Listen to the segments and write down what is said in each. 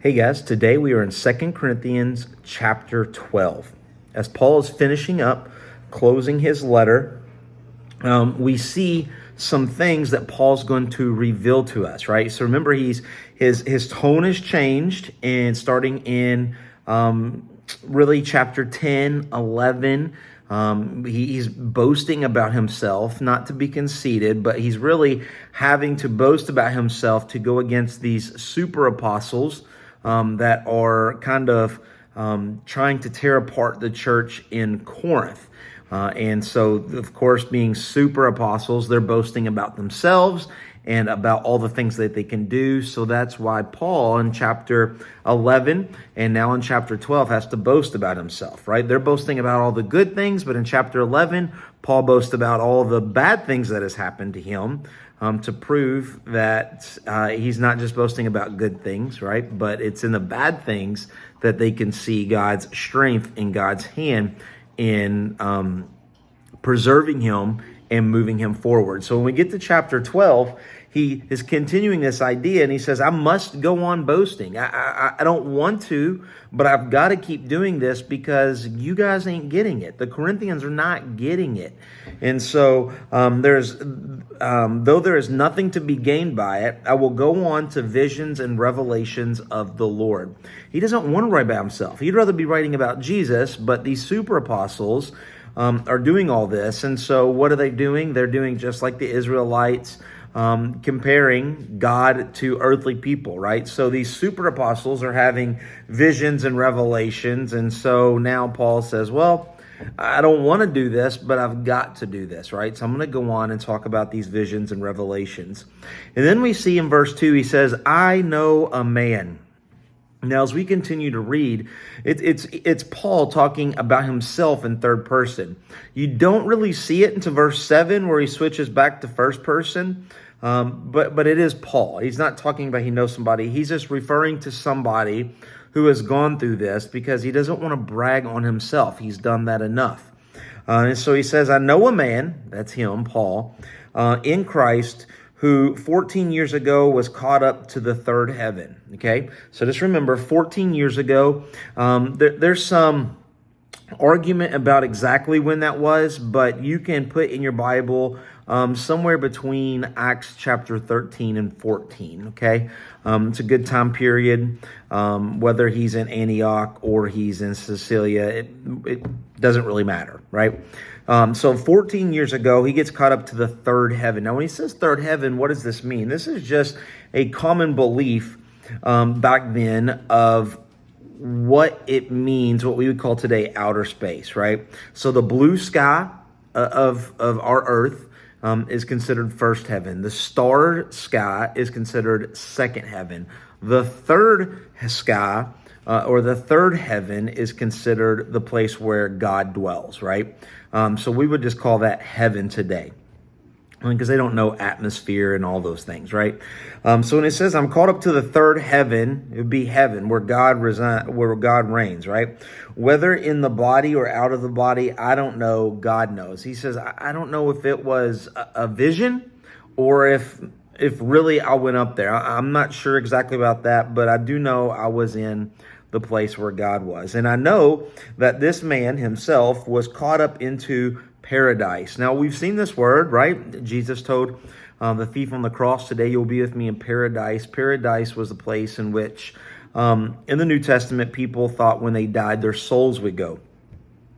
Hey guys, today we are in 2 Corinthians chapter 12. As Paul is finishing up, closing his letter, we see some things that Paul's going to reveal to us, right? So remember, his tone has changed, and starting in really chapter 10, 11, he's boasting about himself, not to be conceited, but he's really having to boast about himself to go against these super apostles that are kind of trying to tear apart the church in Corinth. And so, of course, being super apostles, they're boasting about themselves and about all the things that they can do. So that's why Paul in chapter 11 and now in chapter 12 has to boast about himself, right? They're boasting about all the good things, but in chapter 11, Paul boasts about all the bad things that has happened to him to prove that he's not just boasting about good things, right? But it's in the bad things that they can see God's strength in God's hand in preserving him and moving him forward. So when we get to chapter 12, he is continuing this idea, and he says, I must go on boasting. I don't want to, but I've got to keep doing this because you guys ain't getting it. The Corinthians are not getting it. And so though there is nothing to be gained by it, I will go on to visions and revelations of the Lord. He doesn't want to write about himself. He'd rather be writing about Jesus, but these super apostles are doing all this. And so what are they doing? They're doing just like the Israelites, comparing God to earthly people, right? So these super apostles are having visions and revelations. And so now Paul says, well, I don't want to do this, but I've got to do this, right? So I'm going to go on and talk about these visions and revelations. And then we see in verse 2, he says, I know a man. Now, as we continue to read, it's Paul talking about himself in third person. You don't really see it until verse 7 where he switches back to first person, but it is Paul. He's not talking about he knows somebody. He's just referring to somebody who has gone through this because he doesn't want to brag on himself. He's done that enough. And so he says, I know a man, that's him, Paul, in Christ, who 14 years ago was caught up to the third heaven. Okay, so just remember, 14 years ago, there's some argument about exactly when that was, but you can put in your Bible somewhere between Acts chapter 13 and 14, okay? It's a good time period, whether he's in Antioch or he's in Sicilia, it doesn't really matter, right? So 14 years ago, he gets caught up to the third heaven. Now, when he says third heaven, what does this mean? This is just a common belief back then of what it means, what we would call today outer space, right? So the blue sky of our earth is considered first heaven. The star sky is considered second heaven. The third sky or the third heaven is considered the place where God dwells, right? So we would just call that heaven today, because they don't know atmosphere and all those things, right? So when it says I'm caught up to the third heaven, it would be heaven where God reigns, right? Whether in the body or out of the body, I don't know. God knows. He says I don't know if it was a vision or if really I went up there. I'm not sure exactly about that, but I do know I was in the place where God was. And I know that this man himself was caught up into paradise. Now, we've seen this word, right? Jesus told the thief on the cross, today you'll be with me in paradise. Paradise was the place in which, in the New Testament, people thought when they died, their souls would go.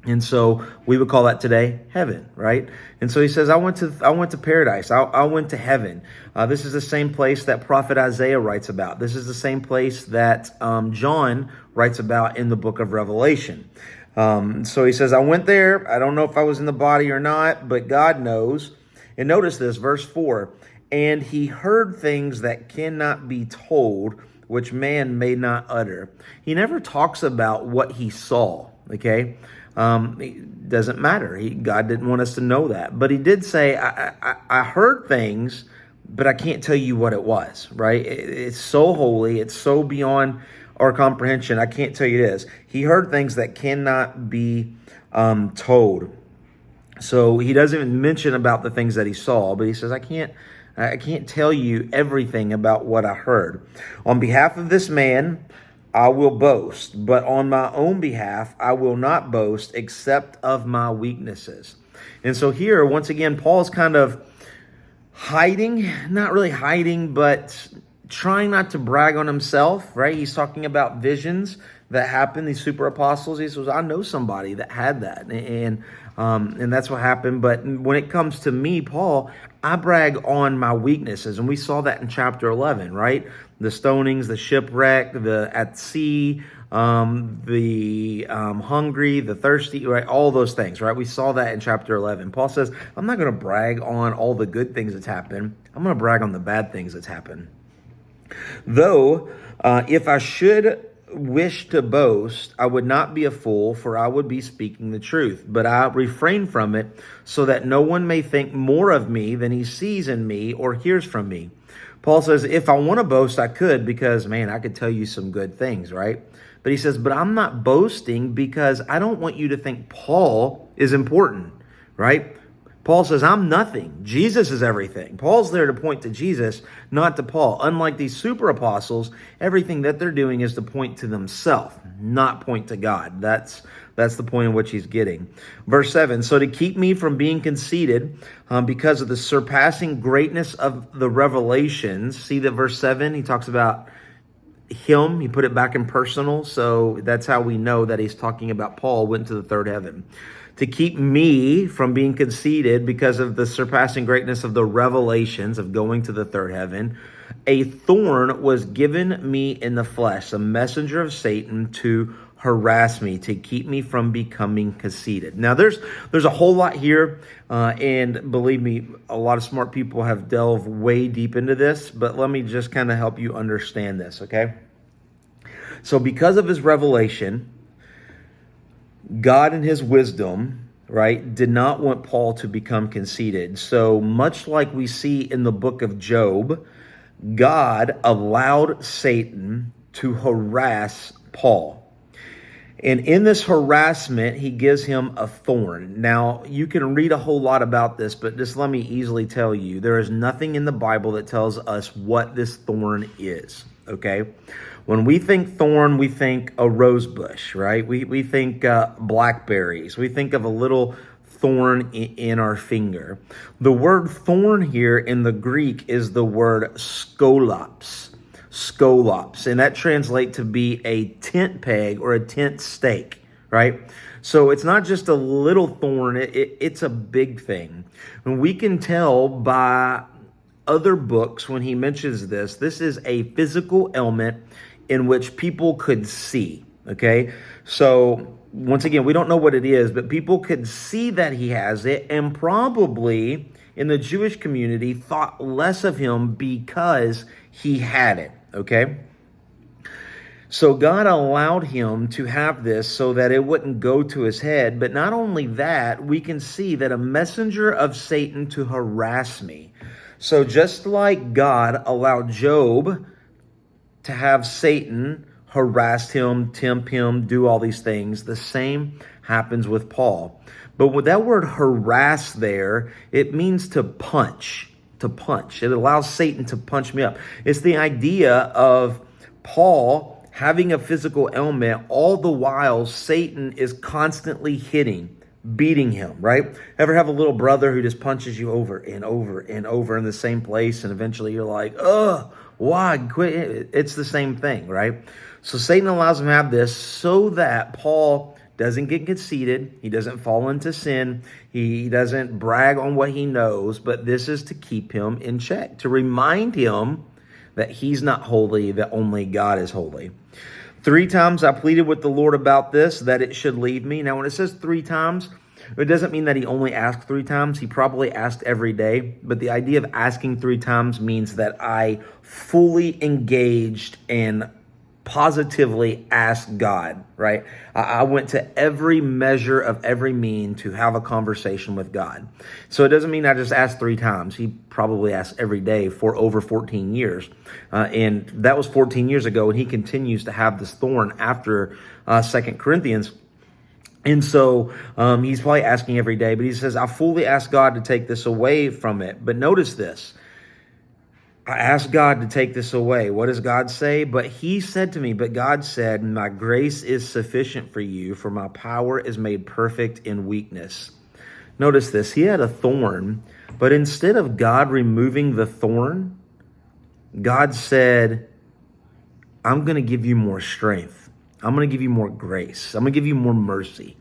And so we would call that today heaven, right? And so he says, I went to paradise. I went to heaven. This is the same place that prophet Isaiah writes about. This is the same place that John writes about in the book of Revelation. So he says, I went there. I don't know if I was in the body or not, but God knows. And notice this, verse 4, and he heard things that cannot be told, which man may not utter. He never talks about what he saw, okay? It doesn't matter. God didn't want us to know that. But he did say, I heard things, but I can't tell you what it was, right? It's so holy. It's so beyond our comprehension. I can't tell you this. He heard things that cannot be told. So he doesn't even mention about the things that he saw, but he says, I can't tell you everything about what I heard. On behalf of this man, I will boast, but on my own behalf, I will not boast except of my weaknesses. And so here, once again, Paul's kind of hiding, not really hiding, but trying not to brag on himself, right? He's talking about visions that happened, these super apostles. He says, I know somebody that had that. And that's what happened. But when it comes to me, Paul, I brag on my weaknesses. And we saw that in chapter 11, right? The stonings, the shipwreck, the at sea, the hungry, the thirsty, right? All those things, right? We saw that in chapter 11. Paul says, I'm not going to brag on all the good things that's happened. I'm going to brag on the bad things that's happened. Though, if I should wish to boast, I would not be a fool, for I would be speaking the truth. But I refrain from it, so that no one may think more of me than he sees in me or hears from me. Paul says, if I want to boast, I could, because, man, I could tell you some good things, right? But he says, but I'm not boasting because I don't want you to think Paul is important, right? Paul says, I'm nothing. Jesus is everything. Paul's there to point to Jesus, not to Paul. Unlike these super apostles, everything that they're doing is to point to themselves, not point to God. That's the point in which he's getting. Verse 7, so to keep me from being conceited because of the surpassing greatness of the revelations. See that verse 7, he talks about him. He put it back in personal. So that's how we know that he's talking about Paul went to the third heaven. To keep me from being conceited because of the surpassing greatness of the revelations of going to the third heaven, a thorn was given me in the flesh, a messenger of Satan to harass me, to keep me from becoming conceited. Now, there's a whole lot here, and believe me, a lot of smart people have delved way deep into this, but let me just kind of help you understand this, okay? So because of his revelation, God in his wisdom, right, did not want Paul to become conceited. So much like we see in the book of Job, God allowed Satan to harass Paul. And in this harassment, he gives him a thorn. Now, you can read a whole lot about this, but just let me easily tell you, there is nothing in the Bible that tells us what this thorn is, okay? When we think thorn, we think a rose bush, right? We think blackberries. We think of a little thorn in our finger. The word thorn here in the Greek is the word skolops. Skolops. And that translates to be a tent peg or a tent stake, right? So it's not just a little thorn. It's a big thing. And we can tell by other books when he mentions this, this is a physical ailment in which people could see, okay? So once again, we don't know what it is, but people could see that he has it, and probably in the Jewish community thought less of him because he had it, okay? So God allowed him to have this so that it wouldn't go to his head. But not only that, we can see that a messenger of Satan to harass me. So just like God allowed Job to have Satan harass him, tempt him, do all these things, the same happens with Paul. But with that word harass there, it means to punch, to punch. It allows Satan to punch me up. It's the idea of Paul having a physical ailment, all the while Satan is constantly hitting, beating him, right? Ever have a little brother who just punches you over and over and over in the same place, and eventually you're like, ugh, why? Quit. It's the same thing, right? So Satan allows him to have this so that Paul doesn't get conceited. He doesn't fall into sin. He doesn't brag on what he knows, but this is to keep him in check, to remind him that he's not holy, that only God is holy. 3 times I pleaded with the Lord about this, that it should leave me. Now, when it says 3 times, it doesn't mean that he only asked 3 times. He probably asked every day. But the idea of asking 3 times means that I fully engaged and positively asked God, right? I went to every measure of every mean to have a conversation with God. So it doesn't mean I just asked 3 times. He probably asked every day for over 14 years. And that was 14 years ago, and he continues to have this thorn after 2 Corinthians. And so he's probably asking every day, but he says, I fully ask God to take this away from it. But notice this. I asked God to take this away. What does God say? But he said to me, but God said, my grace is sufficient for you, for my power is made perfect in weakness. Notice this. He had a thorn, but instead of God removing the thorn, God said, I'm going to give you more strength. I'm going to give you more grace. I'm going to give you more mercy.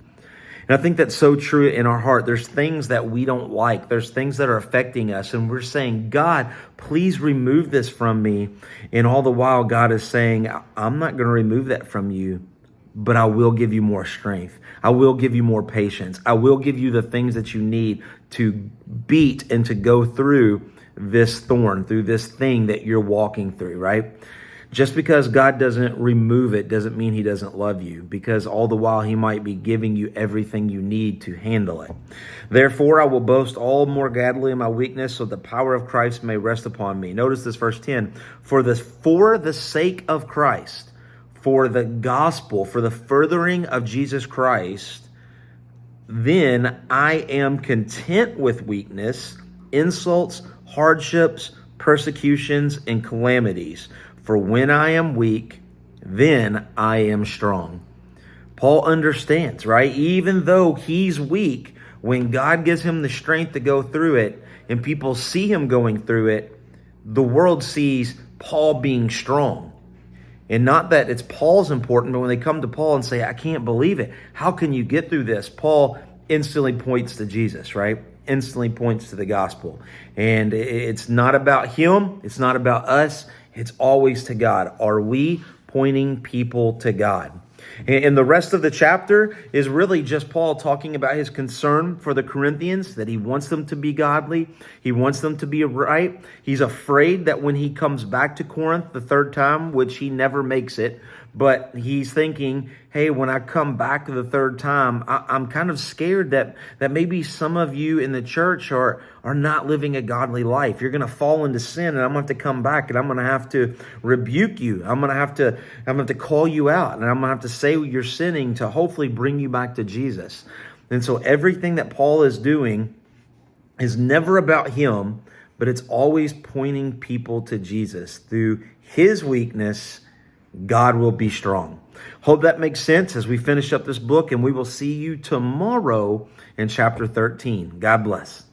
And I think that's so true in our heart. There's things that we don't like. There's things that are affecting us. And we're saying, God, please remove this from me. And all the while, God is saying, I'm not going to remove that from you, but I will give you more strength. I will give you more patience. I will give you the things that you need to beat and to go through this thorn, through this thing that you're walking through, right? Just because God doesn't remove it doesn't mean he doesn't love you, because all the while he might be giving you everything you need to handle it. Therefore, I will boast all more gladly in my weakness, so the power of Christ may rest upon me. Notice this, verse 10, for the sake of Christ, for the gospel, for the furthering of Jesus Christ, then I am content with weakness, insults, hardships, persecutions, and calamities. For when I am weak, then I am strong. Paul understands, right? Even though he's weak, when God gives him the strength to go through it and people see him going through it, the world sees Paul being strong. And not that it's Paul's important, but when they come to Paul and say, I can't believe it. How can you get through this? Paul instantly points to Jesus, right? Instantly points to the gospel. And it's not about him. It's not about us. It's always to God. Are we pointing people to God? And the rest of the chapter is really just Paul talking about his concern for the Corinthians, that he wants them to be godly. He wants them to be right. He's afraid that when he comes back to Corinth the third time, which he never makes it, but he's thinking, hey, when I come back the third time, I'm kind of scared that maybe some of you in the church are not living a godly life. You're going to fall into sin, and I'm going to have to come back, and I'm going to have to rebuke you. I'm going to have to call you out, and I'm going to have to say you're sinning to hopefully bring you back to Jesus. And so everything that Paul is doing is never about him, but it's always pointing people to Jesus. Through his weakness, God will be strong. Hope that makes sense as we finish up this book, and we will see you tomorrow in chapter 13. God bless.